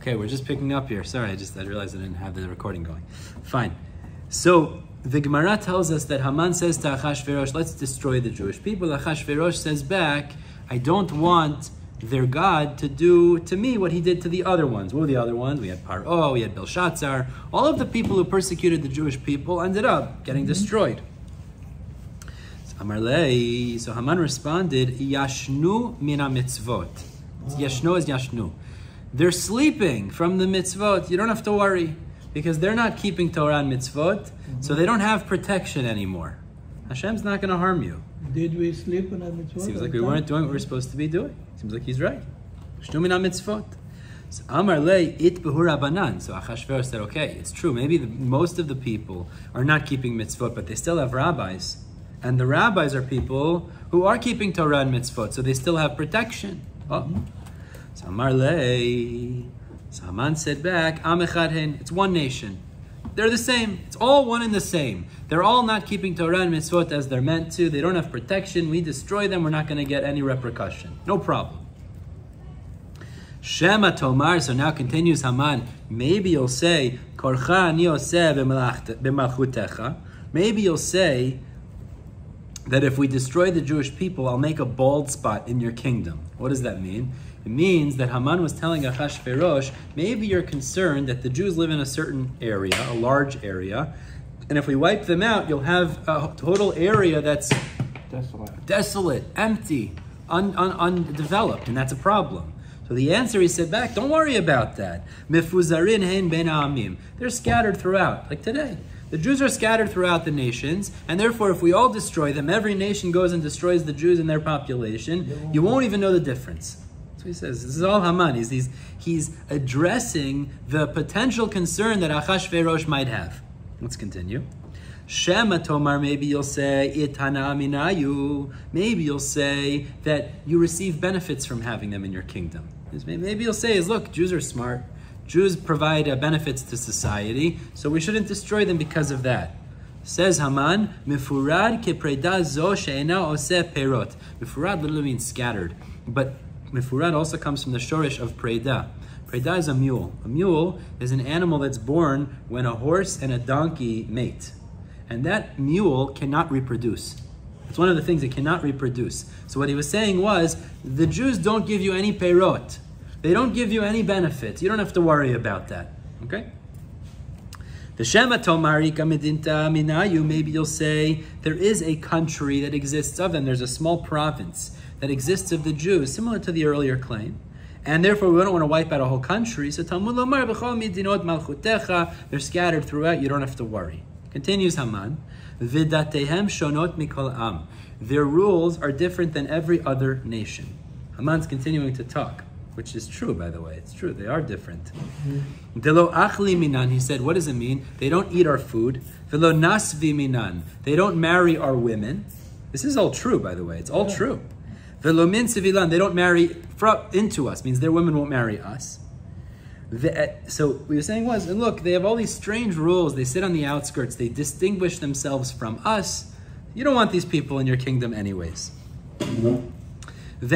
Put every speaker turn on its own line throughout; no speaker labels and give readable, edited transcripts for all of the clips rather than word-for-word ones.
Okay, we're just picking up here. Sorry, I realized I didn't have the recording going. Fine. So the Gemara tells us that Haman says to Achashverosh, let's destroy the Jewish people. Achashverosh says back, I don't want their God to do to me what he did to the other ones. What were the other ones? We had Paro, we had Belshazzar. All of the people who persecuted the Jewish people ended up getting destroyed. So Haman responded, Yashnu mina mitzvot. Yashnu is Yashnu. They're sleeping from the mitzvot. You don't have to worry, because they're not keeping Torah and mitzvot, so they don't have protection anymore. Hashem's not going to harm you.
Did we sleep on a mitzvot?
Seems like we weren't doing what we're supposed to be doing. Seems like he's right. Yashnu mina mitzvot. So Amar le it behu rabanan. So Achashverosh said, okay, it's true. Maybe most of the people are not keeping mitzvot, but they still have rabbis. And the rabbis are people who are keeping Torah and mitzvot, so they still have protection. Oh. So Amar le. So Haman said back, Am echad hen. It's one nation. They're the same. It's all one and the same. They're all not keeping Torah and mitzvot as they're meant to. They don't have protection. We destroy them. We're not going to get any repercussion. No problem. Shema Tomar. So now continues Haman. Maybe you'll say, Korcha ani oseh b'malchutecha. Maybe you'll say that if we destroy the Jewish people, I'll make a bald spot in your kingdom. What does that mean? It means that Haman was telling Achashverosh, maybe you're concerned that the Jews live in a certain area, a large area, and if we wipe them out, you'll have a total area that's desolate, empty, undeveloped, and that's a problem. So the answer, he said back, don't worry about that. Mifuzarin hein ben ha'amim. They're scattered throughout, like today. The Jews are scattered throughout the nations, and therefore if we all destroy them, every nation goes and destroys the Jews and their population, you won't even know the difference. That's what he says. This is all Haman. He's addressing the potential concern that Achashverosh might have. Let's continue. Shema Tomar, maybe you'll say, Itana minayu. Maybe you'll say that you receive benefits from having them in your kingdom. Maybe you'll say, look, Jews are smart. Jews provide benefits to society, so we shouldn't destroy them because of that. Says Haman, Mifurad kepreda zo she'ena oseh perot. Mifurad literally means scattered, but Mifurad also comes from the shorish of preda. Preda is a mule. A mule is an animal that's born when a horse and a donkey mate. And that mule cannot reproduce. It's one of the things it cannot reproduce. So what he was saying was, the Jews don't give you any perot. They don't give you any benefits. You don't have to worry about that. Okay? The Shema Tomarika Medinta Minayu, maybe you'll say, there is a country that exists of them. There's a small province that exists of the Jews, similar to the earlier claim. And therefore, we don't want to wipe out a whole country. So Talmud Lomar B'chol Midinot Malchutecha, they're scattered throughout, you don't have to worry. Continues Haman, Vidatehem Shonot Mikol Am. Their rules are different than every other nation. Haman's continuing to talk, which is true, by the way. It's true, they are different. Delo achli minan, he said, what does it mean? They don't eat our food. Velo nasvi minan, they don't marry our women. This is all true, by the way. It's all true. Velo min sivilan, they don't marry into us, means their women won't marry us. So what he was saying was, and look, they have all these strange rules. They sit on the outskirts. They distinguish themselves from us. You don't want these people in your kingdom anyways. And the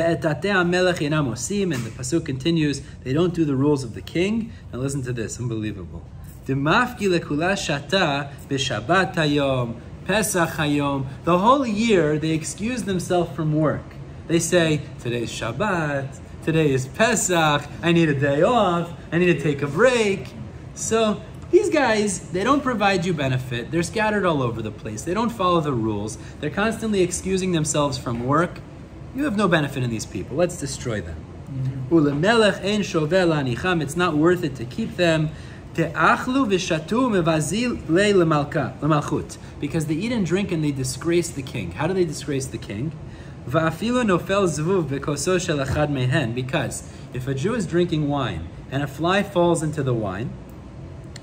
pasuk continues, they don't do the rules of the king. Now listen to this, unbelievable. The whole year they excuse themselves from work. They say, today's Shabbat, today is Pesach, I need a day off, I need to take a break. So these guys, they don't provide you benefit. They're scattered all over the place. They don't follow the rules. They're constantly excusing themselves from work. You have no benefit in these people. Let's destroy them. It's not worth it to keep them. Because they eat and drink and they disgrace the king. How do they disgrace the king? Because if a Jew is drinking wine and a fly falls into the wine,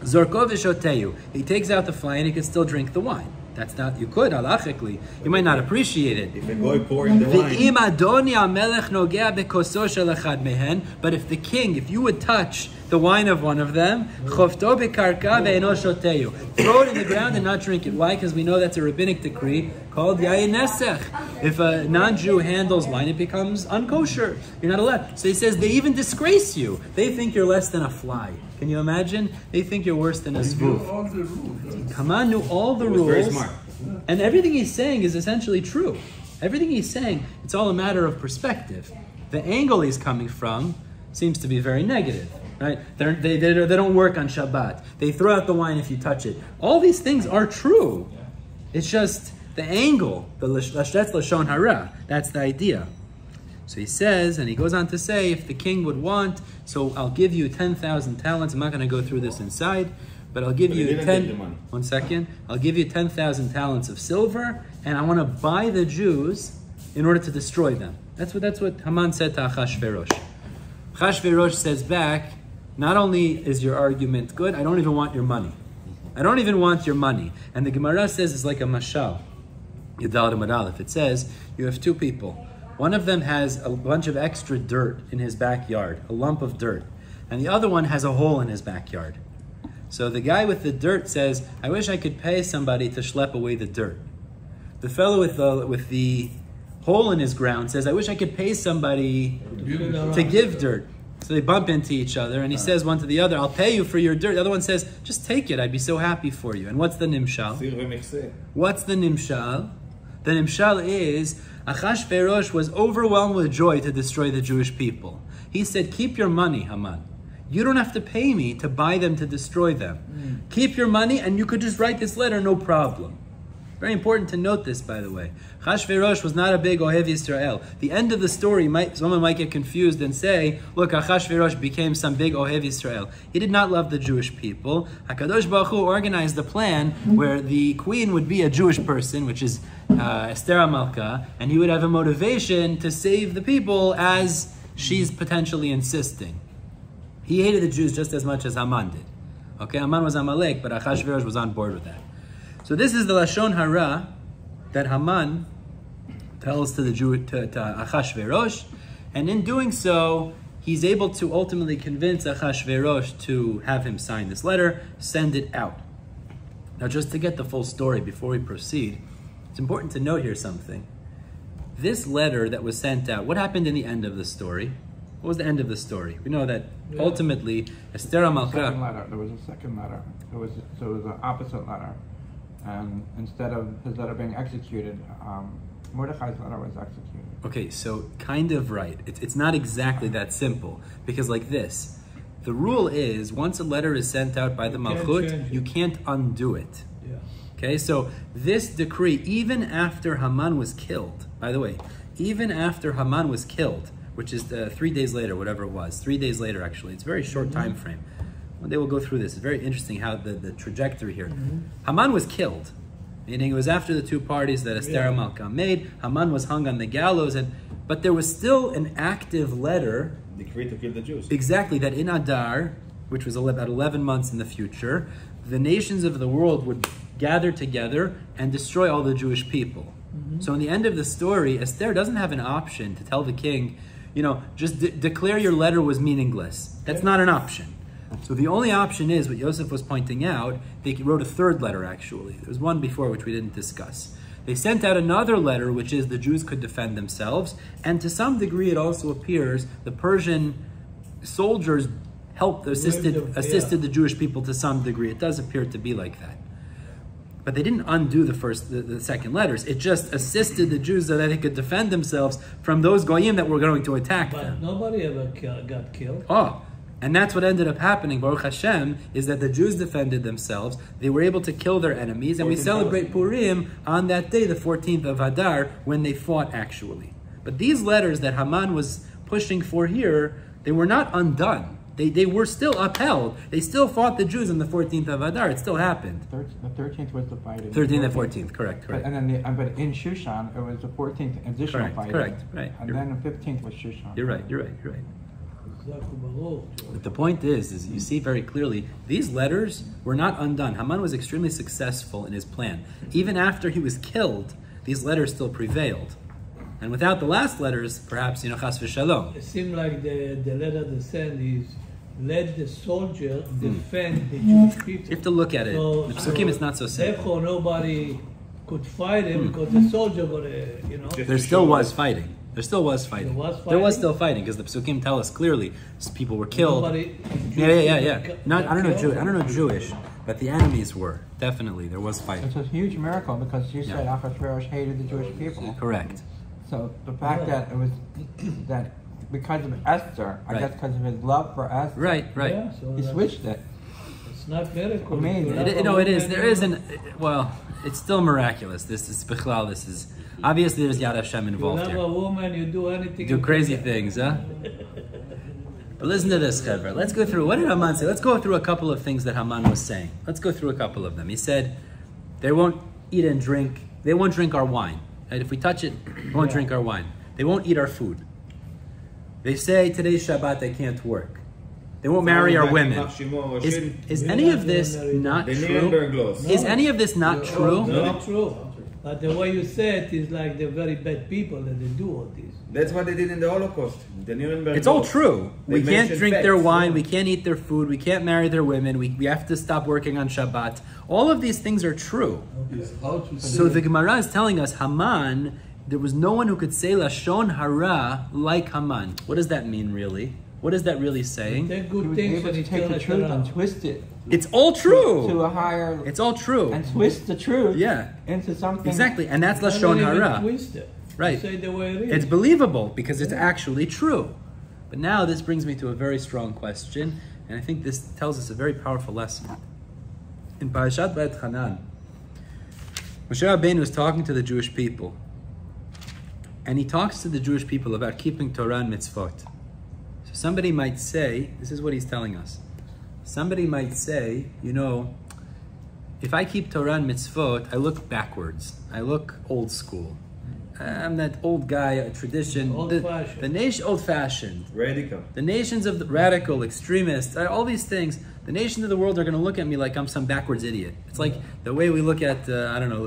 he takes out the fly and he can still drink the wine. That's not, you could, halachically. You might not appreciate it.
If a boy pouring the wine.
But if the king, if you would touch the wine of one of them. Chofto bekarka ve'eno shoteyu. Throw it in the ground and not drink it. Why? Because we know that's a rabbinic decree called yayin nesech. If a non-Jew handles wine, it becomes unkosher. You're not allowed. So he says they even disgrace you. They think you're less than a fly. Can you imagine? They think you're worse than a zvuf. Haman knew all the rules.
Very smart.
And everything he's saying is essentially true. Everything he's saying, it's all a matter of perspective. The angle he's coming from seems to be very negative, right? They don't work on Shabbat. They throw out the wine if you touch it. All these things are true. It's just the angle, that's lashon hara. That's the idea. So he says, and he goes on to say, if the king would want, so I'll give you 10,000 talents. I'm not going to go through this inside, but I'll give you 10,000 talents of silver, and I want to buy the Jews in order to destroy them. That's what Haman said to Achashverosh. Achashverosh says back, not only is your argument good, I don't even want your money. I don't even want your money. And the Gemara says it's like a mashal. Yudal Aleph. It says you have two people. One of them has a bunch of extra dirt in his backyard, a lump of dirt, and the other one has a hole in his backyard. So the guy with the dirt says, I wish I could pay somebody to schlep away the dirt. The fellow with the hole in his ground says, I wish I could pay somebody to give dirt. So they bump into each other, and he says one to the other, I'll pay you for your dirt. The other one says, just take it, I'd be so happy for you. And what's the nimshal? What's the nimshal? The nimshal is, Achashverosh was overwhelmed with joy to destroy the Jewish people. He said, keep your money, Haman. You don't have to pay me to buy them to destroy them. Keep your money and you could just write this letter, no problem. Very important to note this, by the way. Achashverosh was not a big Ohev Yisrael. The end of the story, someone might get confused and say, look, Achashverosh became some big Ohev Yisrael. He did not love the Jewish people. HaKadosh Baruch Hu organized the plan where the queen would be a Jewish person, which is Esther HaMalka, and he would have a motivation to save the people as she's potentially insisting. He hated the Jews just as much as Haman did. Okay, Haman was Amalek, but Achashverosh was on board with that. So this is the lashon hara that Haman tells to Achashverosh, and in doing so, he's able to ultimately convince Achashverosh to have him sign this letter, send it out. Now, just to get the full story before we proceed, it's important to note here something. This letter that was sent out, what happened in the end of the story? What was the end of the story? We know that ultimately Esther HaMalka.
There was a second letter. It was an opposite letter. And instead of his letter being executed, Mordechai's letter was executed.
Okay, so kind of right. It's not exactly that simple. Because like this, the rule is once a letter is sent out by the Malchut, you can't undo it.
Yeah.
Okay, so this decree, even after Haman was killed, by the way, even after Haman was killed, which is 3 days later, whatever it was, 3 days later actually, it's a very short time frame. One day we'll go through this. It's very interesting how the trajectory here. Haman was killed, meaning it was after the two parties that Esther HaMalka made. Haman was hung on the gallows, but there was still an active letter.
Decree to kill the Jews.
Exactly, that in Adar, which was about 11 months in the future, the nations of the world would gather together and destroy all the Jewish people. So in the end of the story, Esther doesn't have an option to tell the king, just declare your letter was meaningless. That's not an option. So the only option is, what Yosef was pointing out, they wrote a third letter actually. There was one before which we didn't discuss. They sent out another letter, which is the Jews could defend themselves, and to some degree it also appears the Persian soldiers assisted the Jewish people to some degree. It does appear to be like that. But they didn't undo the second letters. It just assisted the Jews so that they could defend themselves from those goyim that were going to attack them.
But nobody ever got killed.
And that's what ended up happening, Baruch Hashem, is that the Jews defended themselves. They were able to kill their enemies, and we celebrate Purim on that day, the 14th of Adar, when they fought actually. But these letters that Haman was pushing for here, they were not undone. They were still upheld. They still fought the Jews on the 14th of Adar. It still happened.
The 13th was the fight.
13th and 14th, correct.
But in Shushan, it was the 14th additional fight.
Correct, right.
And then the 15th was Shushan.
You're right. But the point is you see very clearly, these letters were not undone. Haman was extremely successful in his plan. Even after he was killed, these letters still prevailed. And without the last letters, perhaps, chas v'shalom.
It seemed like the letter they sent is let the soldier defend the Jewish people.
You have to look at it.
So,
The Psukim is not so simple.
Therefore, nobody could fight him because the soldier got
There still was fighting. There still was fighting.
There was fighting?
There was still fighting because the Psukim tell us clearly people were killed.
Nobody,
Yeah.
got
I don't know
killed?
I don't know Jewish, but the enemies were. Definitely, there was fighting.
It's a huge miracle because you said Achashverosh hated the Jewish people.
Correct.
So the fact that it was that because of Esther, I
Right.
guess because of his love for Esther,
Right.
Yeah, so
he
that's-
switched it.
It's not miracle.
Amazing.
It is. There is it's still miraculous. This is Bichlal. This is obviously there's Yad Hashem
You
involved
love
here.
a woman, you do anything.
Do
you
crazy
can.
things, huh? But listen to this, Chevra. Let's go through. What did Haman say? Let's go through a couple of things that Haman was saying. Let's go through a couple of them. He said, they won't eat and drink. They won't drink our wine. Right? If we touch it, they won't drink our wine. They won't eat our food. They say today's Shabbat they can't work. They won't marry our women. Is any of this not true? Is any of this not true?
Very true. But the way you say it is like they're very bad people that they do all this.
That's what they did in the Holocaust. The Nuremberg
It's all
laws.
true.
They
We can't
mention
drink their
facts.
wine. We can't eat their food. We can't marry their women. We have to stop working on Shabbat. All of these things are true. So the Gemara is telling us Haman, there was no one who could say lashon hara like Haman. What does that mean, really? What is that really saying?
Take
He
good
was
things
able
and
to
he
take
turn
the
it
truth and
around.
twist it
It's all true.
to a higher,
It's all true.
and twist the truth
Yeah.
into something.
Exactly. And that's
Not
lashon
even
hara.
twist it.
Right.
Say the way it is.
It's believable because it's actually true. But now this brings me to a very strong question, and I think this tells us a very powerful lesson. In Parashat Beit Hanan, Moshe Rabbeinu is talking to the Jewish people, and he talks to the Jewish people about keeping Torah and Mitzvot. So somebody might say, this is what he's telling us. Somebody might say, if I keep Torah and Mitzvot, I look backwards. I look old school. I'm that old guy, a tradition.
Old-fashioned.
The nation, old-fashioned.
Radical.
The nations of the radical, extremists, all these things, the nations of the world are going to look at me like I'm some backwards idiot. It's like the way we look at,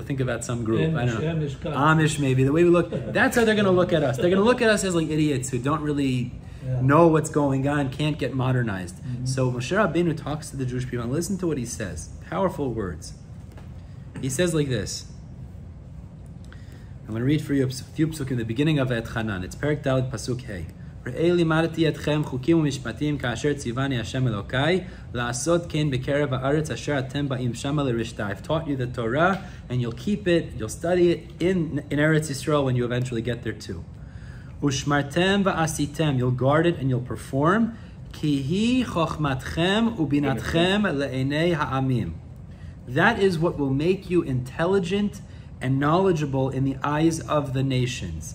think about some group, I don't know, Amish maybe, the way we look, that's how they're going to look at us. They're going to look at us as like idiots who don't really know what's going on, can't get modernized. So Moshe Rabbeinu talks to the Jewish people, and listen to what he says. Powerful words. He says like this. I'm going to read for you a few psukim in the beginning of Et Hanan. It's Perek Daled Pasuk Hey. Re'ei limadti etchem chukim u'mishpatim ka'asher tzivani Hashem Elokai la'asot ken b'kerev ha'aretz asher atem ba'im shama l'rishta. I've taught you the Torah, and you'll keep it, you'll study it in Eretz Yisrael when you eventually get there too. U'shmartem va'asitem, you'll guard it and you'll perform. Ki hi chochmatchem u'binatchem le'enei ha'amim. That is what will make you intelligent and knowledgeable in the eyes of the nations.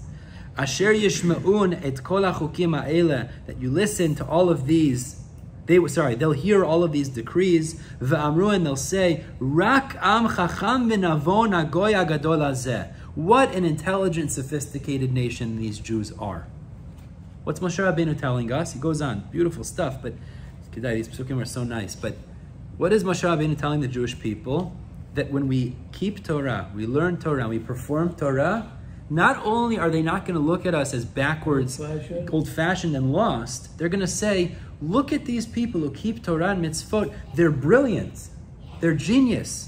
Asher yishma'un et kol hachukim ha'ele, that you listen to all of these. They'll hear all of these decrees. V'amru, and they'll say, Rak am chacham v'navon hagoy hagadol hazeh. What an intelligent, sophisticated nation these Jews are. What's Moshe Rabbeinu telling us? He goes on, beautiful stuff, but these psukim are so nice. But what is Moshe Rabbeinu telling the Jewish people? That when we keep Torah, we learn Torah, we perform Torah, not only are they not going to look at us as backwards, old-fashioned and lost, they're going to say, look at these people who keep Torah and Mitzvot, they're brilliant, they're genius.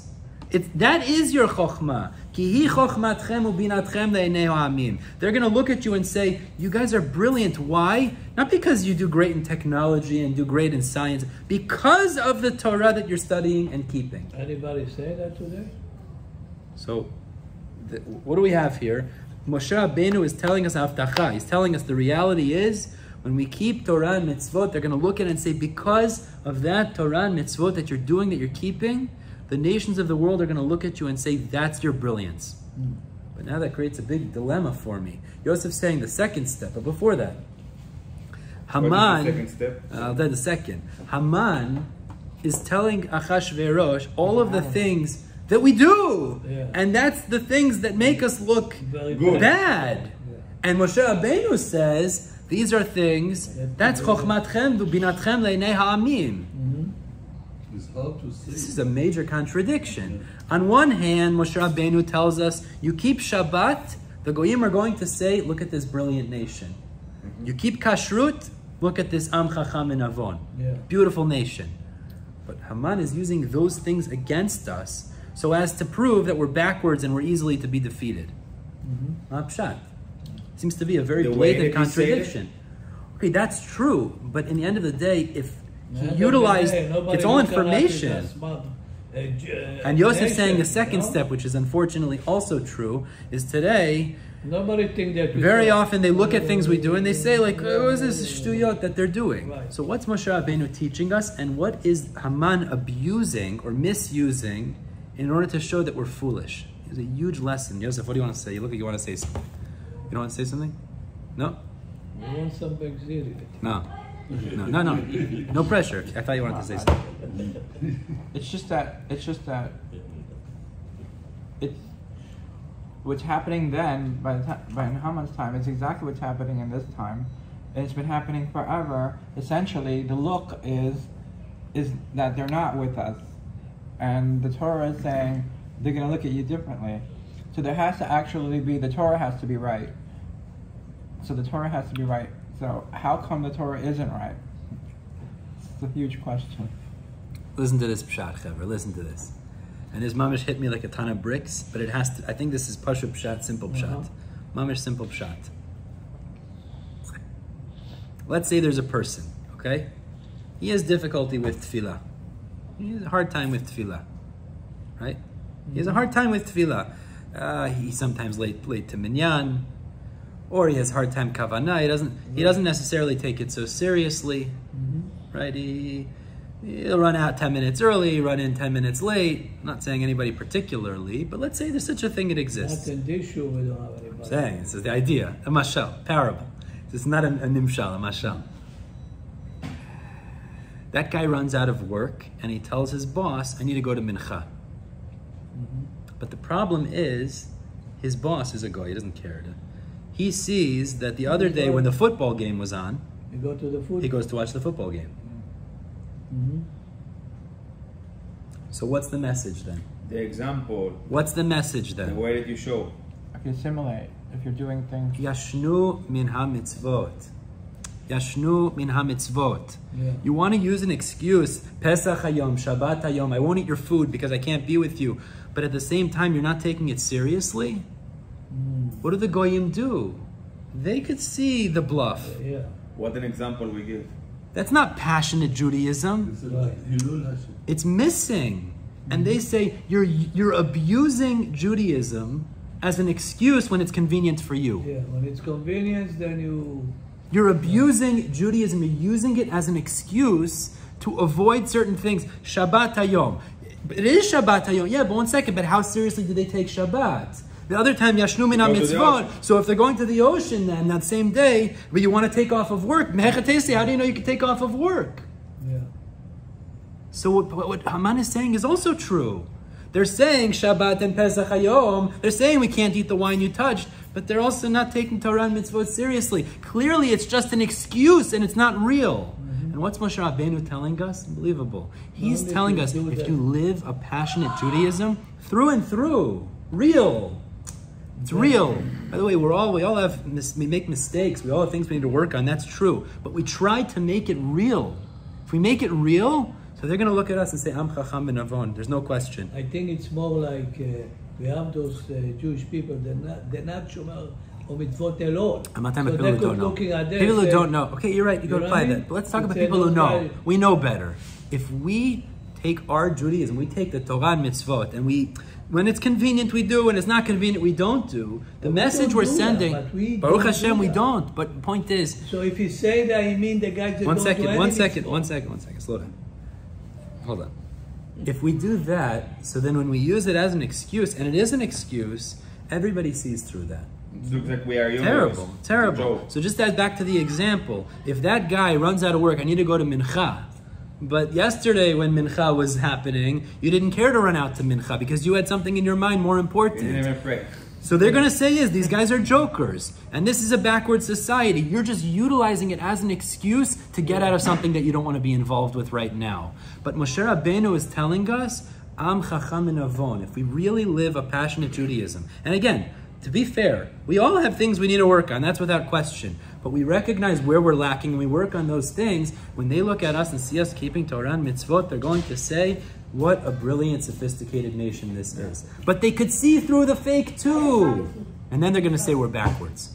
That is your chokhmah. Ki hi chokhmatchem ubinatchem le'enei ha'amim. They're going to look at you and say, you guys are brilliant. Why? Not because you do great in technology and do great in science, because of the Torah that you're studying and keeping.
Anybody say that today?
So, what do we have here? Moshe Rabbeinu is telling us haftacha. He's telling us the reality is, when we keep Torah and Mitzvot, they're going to look at it and say, because of that Torah and Mitzvot that you're doing, that you're keeping, the nations of the world are going to look at you and say, that's your brilliance. But now that creates a big dilemma for me. Yosef's saying the second step, but before that, Haman,
what is the second step?
I'll tell you the second. Haman is telling Achashverosh all of the things that we do.
Yeah.
And that's the things that make us look
Very
Good.
bad.
Yeah.
And Moshe Rabbeinu says, these are things, that's chokhmatchem v'binatchem le'nei ha'amim.
It's hard to say.
This is a major contradiction. On one hand, Moshe Rabbeinu tells us, you keep Shabbat, the Goyim are going to say, look at this brilliant nation. You keep Kashrut, Look at this Am Chacham and Avon.
Yeah.
Beautiful nation. But Haman is using those things against us so as to prove that we're backwards and we're easily to be defeated. Pshat. Seems to be a very
The way
blatant
that he said it?
contradiction. Okay, that's true, but in the end of the day, if he utilized, it's all information. And Yosef's saying the second step, which is unfortunately also true, is today,
Nobody think that
very often they look at things we do and they say like, oh, what is this shtuyot that they're doing?
Right.
So what's Moshe Rabbeinu teaching us, and what is Haman abusing or misusing in order to show that we're foolish? It's a huge lesson. Yosef, what do you want to say? You look like you want to say something. You don't want to say something? No?
We want some big ziri.
No. No. No pressure. I thought you wanted to say something.
It's just that it's what's happening then by Haman's time is exactly what's happening in this time, and it's been happening forever. Essentially, the look is that they're not with us, and the Torah is saying they're going to look at you differently. So there has to actually be, the Torah has to be right. So the Torah has to be right. So how come the Torah isn't right? It's a huge question.
Listen to this pshat, Chaver. Listen to this. And his mamish hit me like a ton of bricks, but it has to, I think this is Pasha pshat, simple pshat. Mamish simple pshat. Let's say there's a person, okay? He has difficulty with tefillah. He has a hard time with tefillah, right? He has a hard time with tefillah. He's sometimes late to minyan, or he has a hard time kavanah. He doesn't necessarily take it so seriously, right? He'll run out 10 minutes early, run in 10 minutes late. I'm not saying anybody particularly, but let's say there's such a thing, it exists.
Not in this show, we don't have anybody.
Saying, this is the idea, a mashal, parable. This is not a nimshal, a mashal. That guy runs out of work and he tells his boss, I need to go to mincha. But the problem is, his boss is a guy, he doesn't care. He sees that the other day when the football game was on,
You go to the food.
he goes to watch the football game. So what's the message then?
The example,
What's the message
the
then?
way that you show.
If you assimilate, if you're doing things,
Yashnu min ha-mitzvot. Yashnu min ha-mitzvot.
Yeah.
You want to use an excuse, Pesach hayom, Shabbat hayom, I won't eat your food because I can't be with you. But at the same time, you're not taking it seriously? What do the goyim do? They could see the bluff.
Yeah.
What an example we give.
That's not passionate Judaism.
It's like Hilul Hashem.
It's missing. And they say you're abusing Judaism as an excuse when it's convenient for you.
Yeah. When it's convenience, then you.
You're abusing Judaism. You're using it as an excuse to avoid certain things. Shabbat hayom. It is Shabbat hayom. Yeah, but one second. But how seriously do they take Shabbat? The other time, Yashnu min ha-mitzvot. So if they're going to the ocean then that same day, but you want to take off of work, mehechatesi, how do you know you can take off of work?
Yeah.
So what Haman is saying is also true. They're saying Shabbat and Pesach hayom. They're saying we can't eat the wine you touched, but they're also not taking Torah and mitzvot seriously. Clearly, it's just an excuse and it's not real. And what's Moshe Rabbeinu telling us? Unbelievable. He's telling us if you live a passionate Judaism through and through, real. It's real. By the way, we make mistakes. We all have things we need to work on. That's true. But we try to make it real. If we make it real, so they're going to look at us and say, Am Chacham ben Avon. There's no question.
I think it's more like we have those Jewish people. They're not shomer or mitzvot at all.
I'm not talking
So
about people
they're
who don't know.
looking at them,
People who
say,
don't know. Okay, you're right. You
You
go
know
apply
what I mean?
that. But let's talk about
It's
people who
those
know.
guys-
We know better. If we take our Judaism, we take the Torah and mitzvot, and when it's convenient, we do. When it's not convenient, we don't do. The
we
message
don't
we're
do that,
sending,
but we
Baruch
don't
Hashem,
do
we
that.
don't. But the point is,
So if you say that, you mean the guys that
one
don't
second,
do
one
any
second,
mitzvot.
one second. Slow down. Hold on. If we do that, so then when we use it as an excuse, and it is an excuse, everybody sees through that.
It looks like we are young.
Terrible, terrible. So just as back to the example, if that guy runs out of work, I need to go to mincha. But yesterday when mincha was happening, you didn't care to run out to mincha because you had something in your mind more
We
important.
didn't even pray.
So they're going to say these guys are jokers. And this is a backward society. You're just utilizing it as an excuse to get out of something that you don't want to be involved with right now. But Moshe Rabbeinu is telling us, Am Chacham and Avon, if we really live a passionate Judaism. And again, to be fair, we all have things we need to work on. That's without question. but we recognize where we're lacking and we work on those things. When they look at us and see us keeping Torah and Mitzvot, they're going to say, what a brilliant, sophisticated nation this is. But they could see through the fake too. And then they're going to say we're backwards.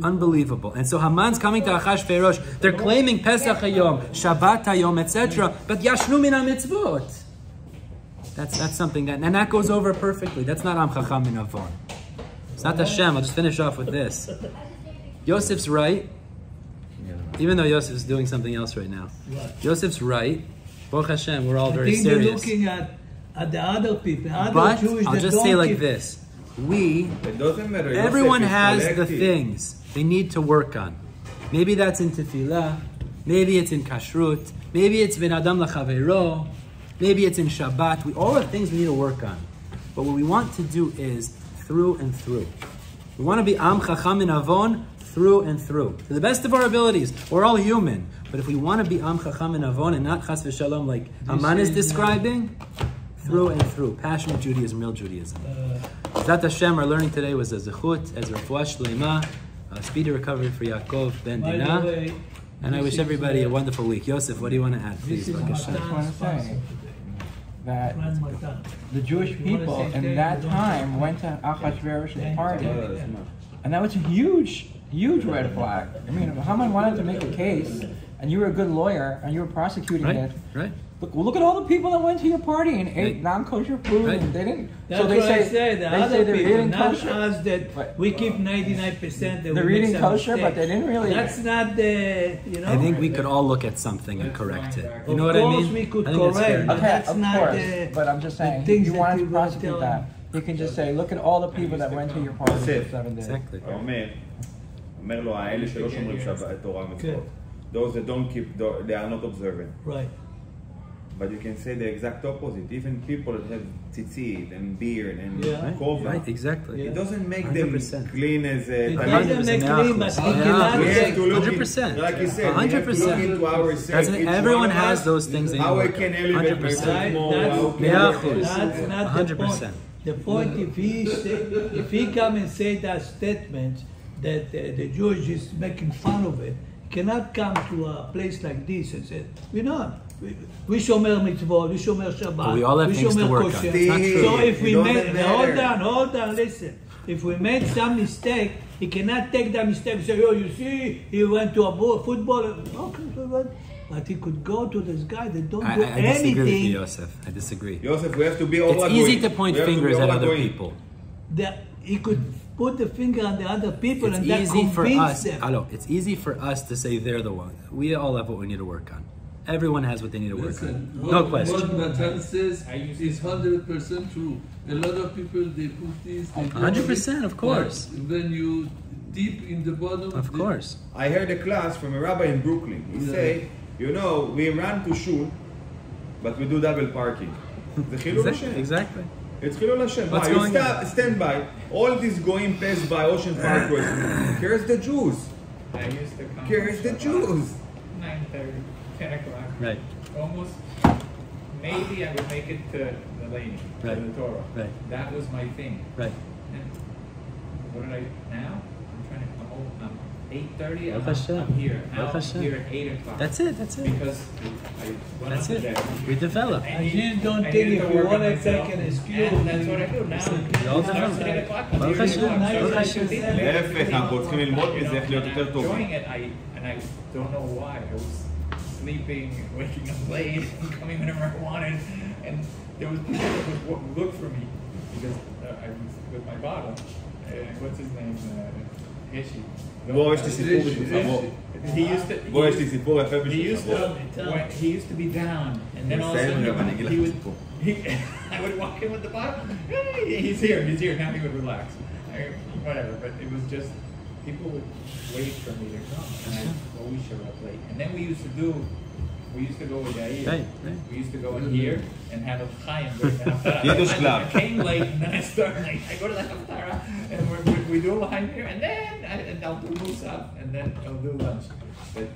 Unbelievable. And so Haman's coming to Achashverosh. They're claiming Pesach Hayom, Shabbat Hayom, etc. But Yashnu min mitzvot. That's something that, and that goes over perfectly. That's not Am Chacham min Avon. It's not Hashem. I'll just finish off with this. Yosef's right. Even though Yosef's doing something else right now. Yosef's right. Baruch Hashem, we're all very serious.
I think they're looking at the other people,
but
Jewish
I'll just say like this.
It doesn't matter.
Everyone
Yosef
has the
collective.
things they need to work on. Maybe that's in tefillah. Maybe it's in kashrut. Maybe it's ben adam lachaveiro. Maybe it's in Shabbat. We all have things we need to work on. But what we want to do is through and through. We want to be Am Chacham Min Avon through and through. To the best of our abilities. We're all human. But if we want to be Am Chacham Min Avon and not Chas v'Shalom like Haman is describing, through and through. Passionate Judaism, real Judaism. Zat Hashem, our learning today was a zechut, as refuah shleima, a speedy recovery for Yaakov ben
By the
Dinah.
way,
And I wish everybody a wonderful week. Yosef, what do you want to add, please?
this is
Baruch Hashem.
I just want to say that
Grand Matan.
the Jewish people in that time went to Achashverosh's party, and that was a huge red flag. I mean, Haman wanted to make a case, and you were a good lawyer, and you were prosecuting
Right,
it.
right.
Look at all the people that went to your party and ate
Right.
non-kosher food,
Right.
and they didn't.
That's
so they
what
say,
I say. The
they
other
say they're
people,
eating
not
kosher.
us, that
Right.
we keep 99%. That
They're
we make
eating
some
kosher,
mistake.
but they didn't really.
That's not the, you know.
I think we could all look at something and correct it. You
Of
know what I mean?
course we could
I think it's
correct,
fair.
but
Okay,
that's
of
not
course,
the-
but I'm just saying,
the things
if you
that
wanted
you
to
were
prosecute
telling.
that, you can just say, look at all the people that went to your party for
Yosef.
7 days.
Exactly.
אומר לו, האלה שלא שומרים שבת, תורה ומצוות. Those that don't keep, they are not observant.
Right.
But you can say the exact opposite. Even people that have tzitzit and beard and
Yeah.
kova,
Right, exactly.
it doesn't make them
100%.
clean as a
It
I
talmid.
doesn't make
Yeah.
clean, but
Yeah.
we cannot
We have
say.
to look
100%.
like you said, we have to
100%.
look into ourselves.
Doesn't
Each
everyone
one of
has
us,
those things they
how I
work
can
on.
elevate
100%.
myself more.
That's-
how can
Yeah,
I-
of course.
That's not
100%.
the point. If he come and say that statement that the Jewish is making fun of it, he cannot come to a place like this and say, we're not. We shomer mitzvot, we shomer Shabbat,
But we all have things to
shomer
work on.
kosher.
It's not true.
So if we
It
made,
doesn't matter.
hold on, listen. If we made some mistake, he cannot take that mistake and say, oh, you see, he went to a football. Okay, but he could go to this guy that don't do
I disagree with
anything.
you, Yosef. I disagree.
Yosef, we have to be all
It's easy to point fingers at other people.
He could put the finger on the other people
It's
and that
easy for
convince
us.
them.
Hello, it's easy for us to say they're the one. We all have what we need to work on. Everyone has what they need to work
Listen,
on. No
what
question.
Natan says is 100% true. A lot of people, they put this. they put
100%, of
it,
course.
but when you deep in the bottom,
Of course.
I heard a class from a rabbi in Brooklyn. He
Yeah.
said, you know, we run to shul, but we do double parking. The Chilul Hashem.
Exactly.
It's Chilul Hashem.
What's
Why? You
going on?
stand by. All these going past by Ocean Parkway. Here's the Jews.
I used to come
Here's the
from
Jews.
9:30, 10 o'clock.
Right.
Almost, maybe I would make it to the lady,
Right.
to the Torah.
Right.
That was my thing.
Right.
And what did I, now? I'm trying to come home, I'm 8:30,
Baruch Hashem.
I'm here. Now
Baruch
I'm
Hashem.
here at 8 o'clock.
That's it. That's it.
Because I went
That's
up
it.
there.
We develop.
I just don't
I
think
needed
if
to
you
work on
want to
myself,
take an excuse.
and that's what I do now.
We all
It starts
develop.
at 8 o'clock.
Baruch Hashem. Baruch Hashem.
להפך, אנחנו צריכים ללמוד מזה איך להיות יותר טובים.
Enjoying it, I don't know why. I was sleeping, waking up late, coming whenever I wanted, and there was people that would look for me because I was with my bottle. What's his name? Hishi.
בוא, יש לי סיפור בשבילך, בוא.
He used to.
בוא, יש לי סיפור יפה
He
בשבילך,
used
בוא.
to. He used to be down, and then all of a
מסיים גם, אני אגיד לך
sudden he
את
would.
הסיפור.
I would walk in with the bottle. Hey, he's here. Now he would relax. Whatever, but it was just people would wait for me to come, and I always show up late. And then we used to go with Yair.
Right, right.
We used to go in here and have a chaim during the haftarah.
Yiddish
I
club.
came late, and then I start late. I go to the haftarah, and we do a chaim here, and then I'll do musaf, and then I'll do lunch. But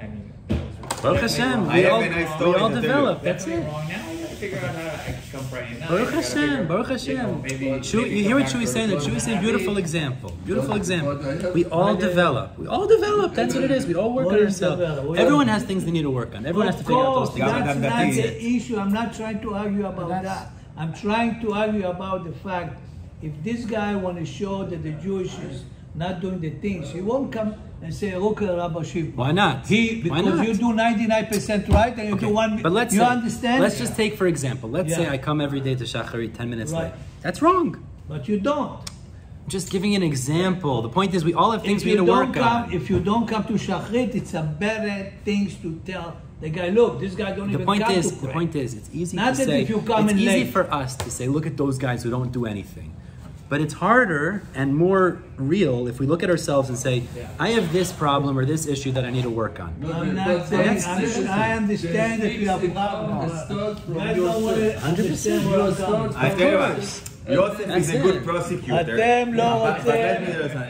I mean, that was
Baruch
definitely
Hashem.
wrong.
I have a nice story
We all
to tell you.
develop. That's
Definitely
it.
wrong. Now I gotta figure out how to come praying.
Baruch Hashem, Baruch Hashem. You hear what Shui's saying? That Shui's saying beautiful example. Beautiful example. We all develop. We all develop. That's what it is. We all work on ourselves. Everyone has things they need to work on. Everyone has to figure out those things.
That's not the issue. I'm not trying to argue about that. I'm trying to argue about the fact if this guy want to show that the Jewish is not doing the things, he won't come and say, okay, Rabbi Shifman.
Why not?
Because you do 99% right and you do one.
But let's
you
say,
understand?
Let's just take for example. Let's say I come every day to Shacharit 10 minutes late. That's wrong.
But you don't.
Just giving an example. The point is, we all have things we need to work on.
If you don't come to Shacharit, it's a better things to tell the guy. Look, this guy don't even come to pray.
The point is, it's easy
Not
to
that
say.
If you come
it's
in
easy
late.
for us to say, look at those guys who don't do anything. But it's harder and more real if we look at ourselves and say, I have this problem or this issue that I need to work on.
I'm not saying, I understand that you have problems. Guys don't want to understand where I'm coming.
I tell you what, Yosef is a good prosecutor. But let me listen,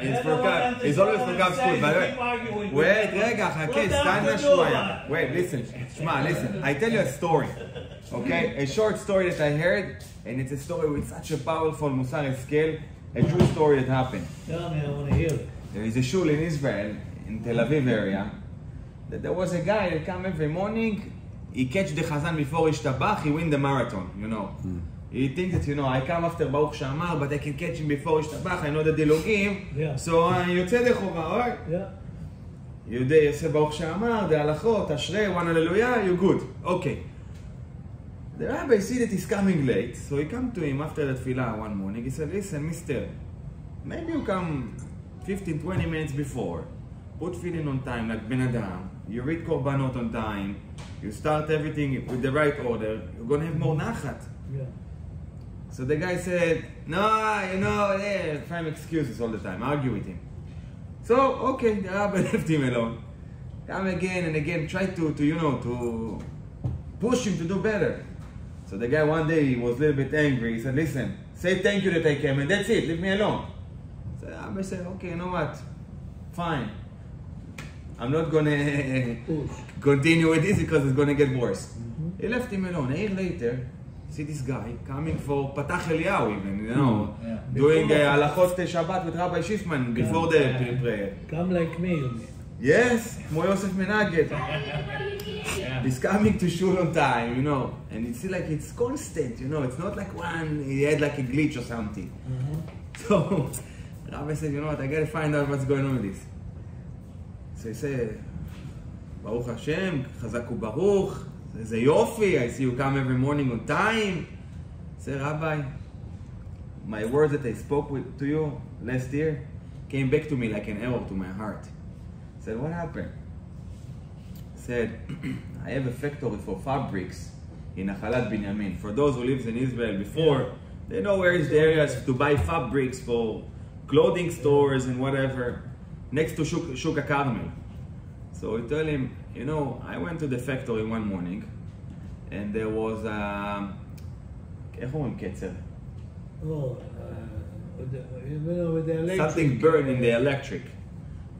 it's always for Gav school. Wait, רגע, חכה, סתנה שויה. Wait, listen, listen. I tell you a story, okay? A short story that I heard, and it's a story with such a powerful Musar scale, a true story that happened.
Tell me, I want to hear it.
There is a shul in Israel, in Tel Aviv area, that there was a guy that come every morning, he catch the Chazan before Ishtabach, he win the marathon, you know. He thinks that, you know, I come after Baruch Shamar, but I can catch him before Ishtabach, I know the Dilogim, so יוצא לחובה, alright? יודע, יעשה ברוך שאמר, the הלכות, אשרי, one hallelujah, you're good. Okay. The rabbi see that he's coming late, so he come to him after the tefillah one morning. He said, listen, mister, maybe you come 15-20 minutes before. Put tefillin on time, like Ben Adam. You read korbanot on time. You start everything with the right order. You're going to have more nachat. So the guy said, no, you know, find excuses all the time. Argue with him. So, okay, the rabbi left him alone. Come again and again, try to push him to do better. So the guy one day, he was a little bit angry. He said, listen, say thank you that I came and that's it, leave me alone. So the rabbi said, okay, you know what? Fine. I'm not going to continue with this because it's going to get worse. He left him alone. A year later, see this guy coming for Patach Eliyahu even, you know, doing halachot Shabbat with Rabbi Shifman before the prayer.
Come like me, you mean?
Yes, כמו יוסף מנגד. He's coming to shul on time, you know, and it's like it's constant, you know, it's not like he had like a glitch or something. So, Rabbi said, you know what, I gotta find out what's going on with this. So he said, Baruch Hashem, Chazak u'Baruch, זה יופי, I see you come every morning on time. I said, Rabbi, my words that I spoke to you last year came back to me like an arrow to my heart. I said, what happened? I said, I have a factory for fabrics in Achalat Binyamin. For those who live in Israel before, they know where is the areas to buy fabrics for clothing stores and whatever, next to Shuk HaKarmel. So I told him, you know, I went to the factory one morning and there was איך אומרים קצר? Something burned in the electric,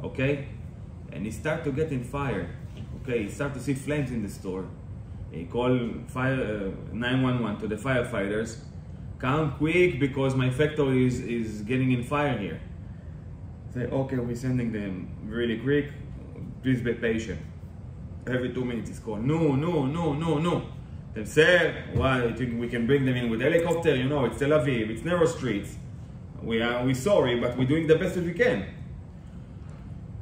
okay? And he started to get in fire. Okay, he started to see flames in the store. He called 911 to the firefighters. Come quick because my factory is getting in fire here. Say, okay, we're sending them really quick. Please be patient. Every 2 minutes he's called. No. They say, why? You think we can bring them in with helicopter? You know, it's Tel Aviv, it's narrow streets. We're sorry, but we're doing the best that we can.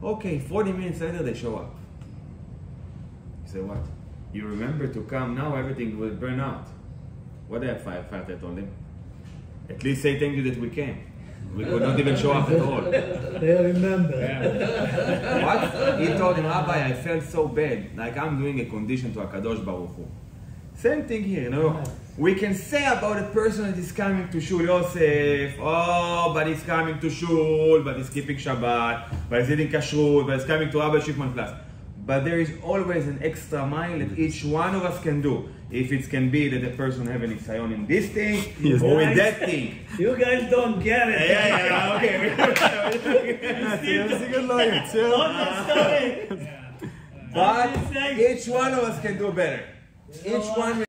Okay, 40 minutes later they show up. You say, what? You remember to come now, everything will burn out. What did firefighter told him? At least say thank you that we came. We could not even show up at all.
They remember.
What? He told him, Rabbi, I felt so bad. Like I'm doing a condition to HaKadosh Baruch Hu. Same thing here, you know. We can say about a person that is coming to Shul Yosef, oh, but he's coming to Shul, but he's keeping Shabbat, but he's eating Kashrut, but he's coming to Rabbi Shifman class. But there is always an extra mile that each one of us can do. If it can be that the person have an nisayon in this thing, or in that thing.
You guys don't get it.
Yeah, okay. But each one of us can do better. Each one